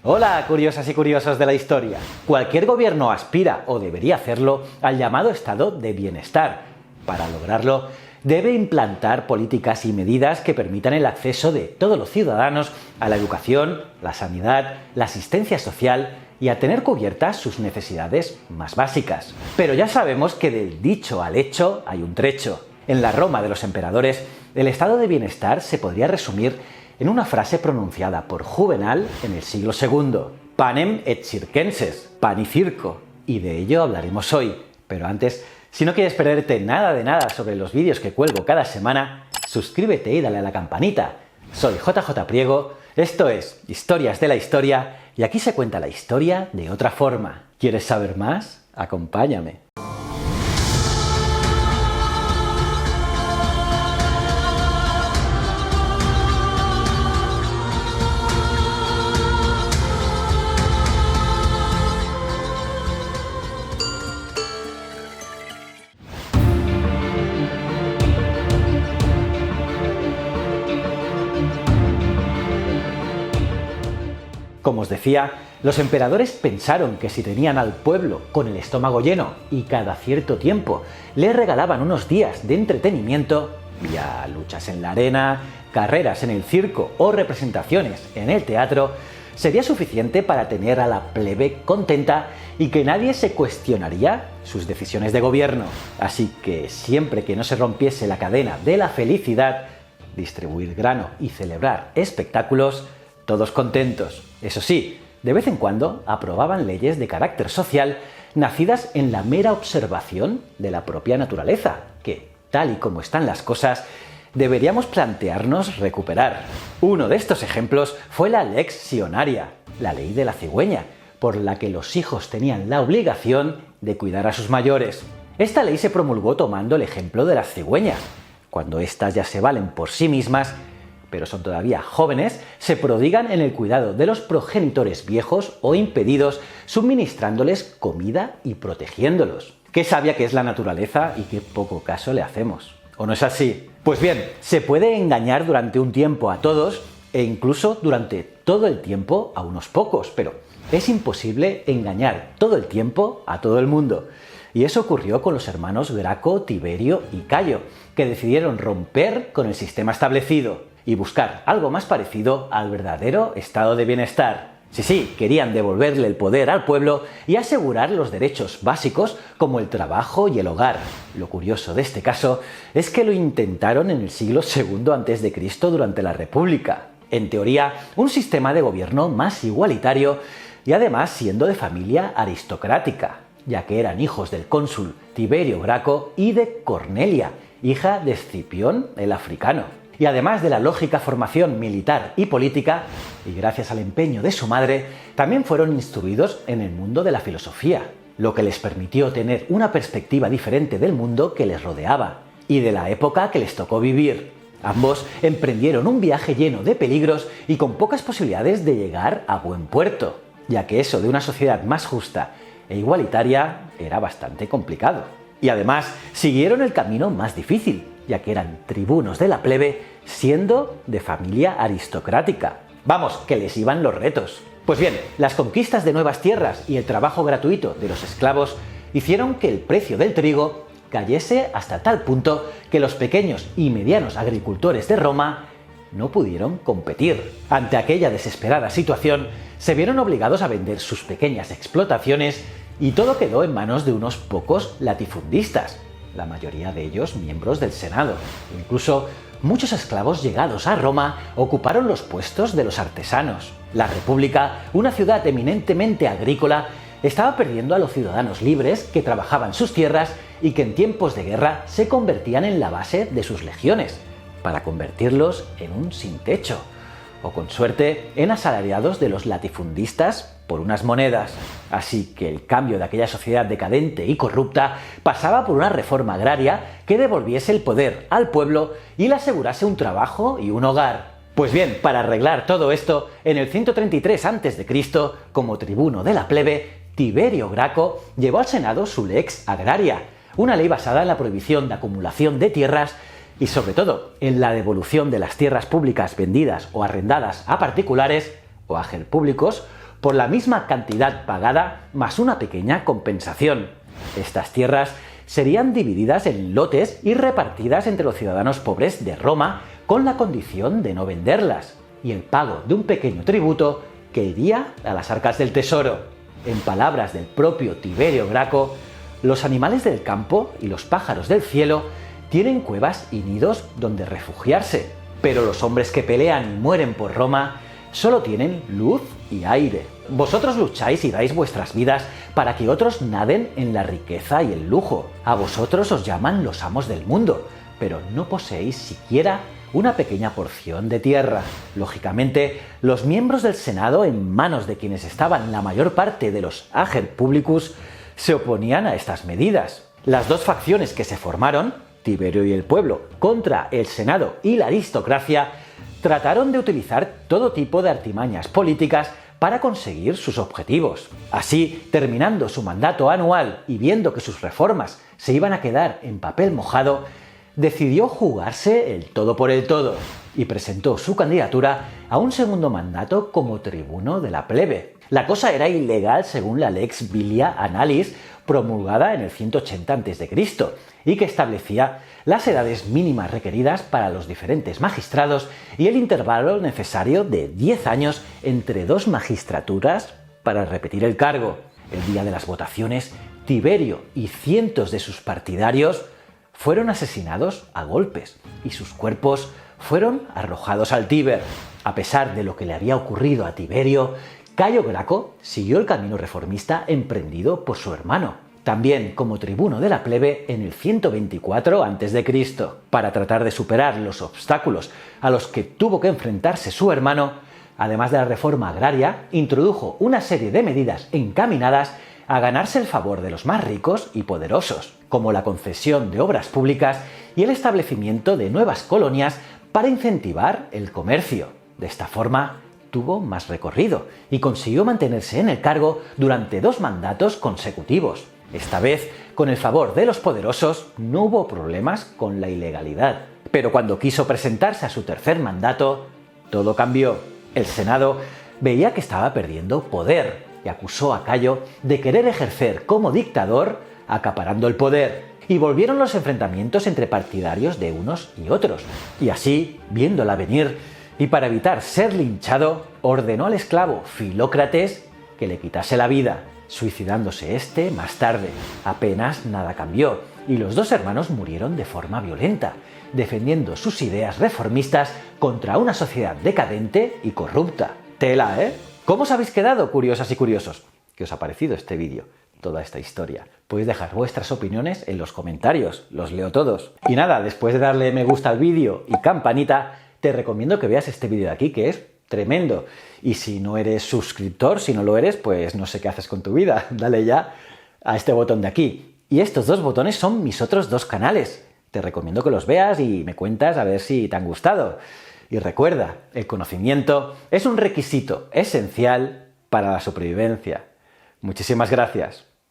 Hola, curiosas y curiosos de la historia. Cualquier gobierno aspira, o debería hacerlo, al llamado estado de bienestar. Para lograrlo, debe implantar políticas y medidas que permitan el acceso de todos los ciudadanos a la educación, la sanidad, la asistencia social y a tener cubiertas sus necesidades más básicas. Pero ya sabemos que del dicho al hecho hay un trecho. En la Roma de los emperadores, el estado de bienestar se podría resumir en una frase pronunciada por Juvenal en el siglo II: panem et circenses, pan y circo. Y de ello hablaremos hoy. Pero antes, si no quieres perderte nada de nada sobre los vídeos que cuelgo cada semana, suscríbete y dale a la campanita. Soy JJ Priego, esto es Historias de la Historia, y aquí se cuenta la historia de otra forma. ¿Quieres saber más? Acompáñame. Como os decía, los emperadores pensaron que si tenían al pueblo con el estómago lleno y cada cierto tiempo les regalaban unos días de entretenimiento, vía luchas en la arena, carreras en el circo o representaciones en el teatro, sería suficiente para tener a la plebe contenta y que nadie se cuestionaría sus decisiones de gobierno. Así que siempre que no se rompiese la cadena de la felicidad, distribuir grano y celebrar espectáculos, todos contentos. Eso sí, de vez en cuando aprobaban leyes de carácter social nacidas en la mera observación de la propia naturaleza, que, tal y como están las cosas, deberíamos plantearnos recuperar. Uno de estos ejemplos fue la Lex Sionaria, la ley de la cigüeña, por la que los hijos tenían la obligación de cuidar a sus mayores. Esta ley se promulgó tomando el ejemplo de las cigüeñas. Cuando éstas ya se valen por sí mismas, pero son todavía jóvenes, se prodigan en el cuidado de los progenitores viejos o impedidos, suministrándoles comida y protegiéndolos. Qué sabia que es la naturaleza y qué poco caso le hacemos. ¿O no es así? Pues bien, se puede engañar durante un tiempo a todos e incluso durante todo el tiempo a unos pocos, pero es imposible engañar todo el tiempo a todo el mundo. Y eso ocurrió con los hermanos Graco, Tiberio y Cayo, que decidieron romper con el sistema establecido y buscar algo más parecido al verdadero estado de bienestar. Sí, querían devolverle el poder al pueblo y asegurar los derechos básicos como el trabajo y el hogar. Lo curioso de este caso es que lo intentaron en el siglo II a.C. durante la República. En teoría, un sistema de gobierno más igualitario y además siendo de familia aristocrática, ya que eran hijos del cónsul Tiberio Graco y de Cornelia, hija de Escipión el africano. Y además de la lógica formación militar y política, y gracias al empeño de su madre, también fueron instruidos en el mundo de la filosofía, lo que les permitió tener una perspectiva diferente del mundo que les rodeaba y de la época que les tocó vivir. Ambos emprendieron un viaje lleno de peligros y con pocas posibilidades de llegar a buen puerto, ya que eso de una sociedad más justa e igualitaria era bastante complicado. Y además siguieron el camino más difícil, ya que eran tribunos de la plebe, siendo de familia aristocrática. Vamos, que les iban los retos. Pues bien, las conquistas de nuevas tierras y el trabajo gratuito de los esclavos hicieron que el precio del trigo cayese hasta tal punto que los pequeños y medianos agricultores de Roma no pudieron competir. Ante aquella desesperada situación, se vieron obligados a vender sus pequeñas explotaciones y todo quedó en manos de unos pocos latifundistas, la mayoría de ellos miembros del Senado. Incluso muchos esclavos llegados a Roma ocuparon los puestos de los artesanos. La República, una ciudad eminentemente agrícola, estaba perdiendo a los ciudadanos libres que trabajaban sus tierras y que en tiempos de guerra se convertían en la base de sus legiones, para convertirlos en un sin techo, o con suerte en asalariados de los latifundistas por unas monedas. Así que el cambio de aquella sociedad decadente y corrupta pasaba por una reforma agraria que devolviese el poder al pueblo y le asegurase un trabajo y un hogar. Pues bien, para arreglar todo esto, en el 133 a.C., como tribuno de la plebe, Tiberio Graco llevó al Senado su Lex Agraria, una ley basada en la prohibición de acumulación de tierras y sobre todo en la devolución de las tierras públicas vendidas o arrendadas a particulares o a públicos por la misma cantidad pagada más una pequeña compensación. Estas tierras serían divididas en lotes y repartidas entre los ciudadanos pobres de Roma con la condición de no venderlas, y el pago de un pequeño tributo que iría a las arcas del tesoro. En palabras del propio Tiberio Graco, los animales del campo y los pájaros del cielo tienen cuevas y nidos donde refugiarse, pero los hombres que pelean y mueren por Roma solo tienen luz y aire. Vosotros lucháis y dais vuestras vidas para que otros naden en la riqueza y el lujo. A vosotros os llaman los amos del mundo, pero no poseéis siquiera una pequeña porción de tierra. Lógicamente, los miembros del Senado, en manos de quienes estaban la mayor parte de los ager publicus, se oponían a estas medidas. Las dos facciones que se formaron, Tiberio y el pueblo, contra el Senado y la aristocracia, trataron de utilizar todo tipo de artimañas políticas para conseguir sus objetivos. Así, terminando su mandato anual y viendo que sus reformas se iban a quedar en papel mojado, decidió jugarse el todo por el todo y presentó su candidatura a un segundo mandato como tribuno de la plebe. La cosa era ilegal según la Lex Vilia Annalis, promulgada en el 180 a.C. y que establecía las edades mínimas requeridas para los diferentes magistrados y el intervalo necesario de 10 años entre dos magistraturas para repetir el cargo. El día de las votaciones, Tiberio y cientos de sus partidarios fueron asesinados a golpes y sus cuerpos fueron arrojados al Tíber. A pesar de lo que le había ocurrido a Tiberio, Cayo Graco siguió el camino reformista emprendido por su hermano, también como tribuno de la plebe en el 124 a.C. Para tratar de superar los obstáculos a los que tuvo que enfrentarse su hermano, además de la reforma agraria, introdujo una serie de medidas encaminadas a ganarse el favor de los más ricos y poderosos, como la concesión de obras públicas y el establecimiento de nuevas colonias para incentivar el comercio. De esta forma, tuvo más recorrido y consiguió mantenerse en el cargo durante 2 mandatos consecutivos. Esta vez, con el favor de los poderosos, no hubo problemas con la ilegalidad. Pero cuando quiso presentarse a su tercer mandato, todo cambió. El Senado veía que estaba perdiendo poder y acusó a Cayo de querer ejercer como dictador, acaparando el poder. Y volvieron los enfrentamientos entre partidarios de unos y otros. Y así, viéndola venir, y para evitar ser linchado, ordenó al esclavo Filócrates que le quitase la vida, suicidándose este más tarde. Apenas nada cambió, y los dos hermanos murieron de forma violenta, defendiendo sus ideas reformistas contra una sociedad decadente y corrupta. Tela, ¿eh? ¿Cómo os habéis quedado, curiosas y curiosos? ¿Qué os ha parecido este vídeo? Toda esta historia. Podéis dejar vuestras opiniones en los comentarios, los leo todos. Y nada, después de darle me gusta al vídeo y campanita, te recomiendo que veas este vídeo de aquí, que es tremendo. Y si no eres suscriptor, si no lo eres, pues no sé qué haces con tu vida. Dale ya a este botón de aquí. Y estos 2 botones son mis otros 2 canales. Te recomiendo que los veas y me cuentas a ver si te han gustado. Y recuerda, el conocimiento es un requisito esencial para la supervivencia. Muchísimas gracias.